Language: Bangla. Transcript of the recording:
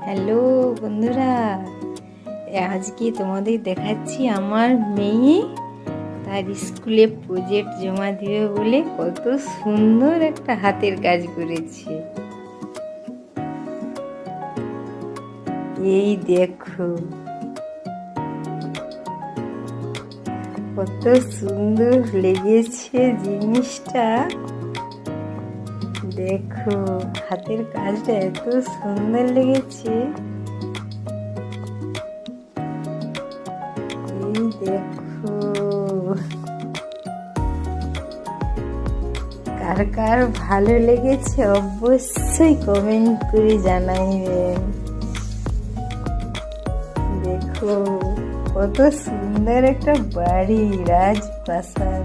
হ্যালো বন্ধুরা, আজকে তোমাদের দেখাচ্ছি আমার মেয়ে তার স্কুলে প্রজেক্ট জমা দিবে বলে কত সুন্দর একটা হাতের কাজ করেছে। এই দেখো কত সুন্দর লেগেছে জিনিসটা। দেখো হাতের কাজটা এত সুন্দর লেগেছে। এই দেখো কার কার ভালো লেগেছে অবশ্যই কমেন্ট করে জানাইবেন। দেখো কত সুন্দর একটা বাড়ি, রাজপ্রাসাদ।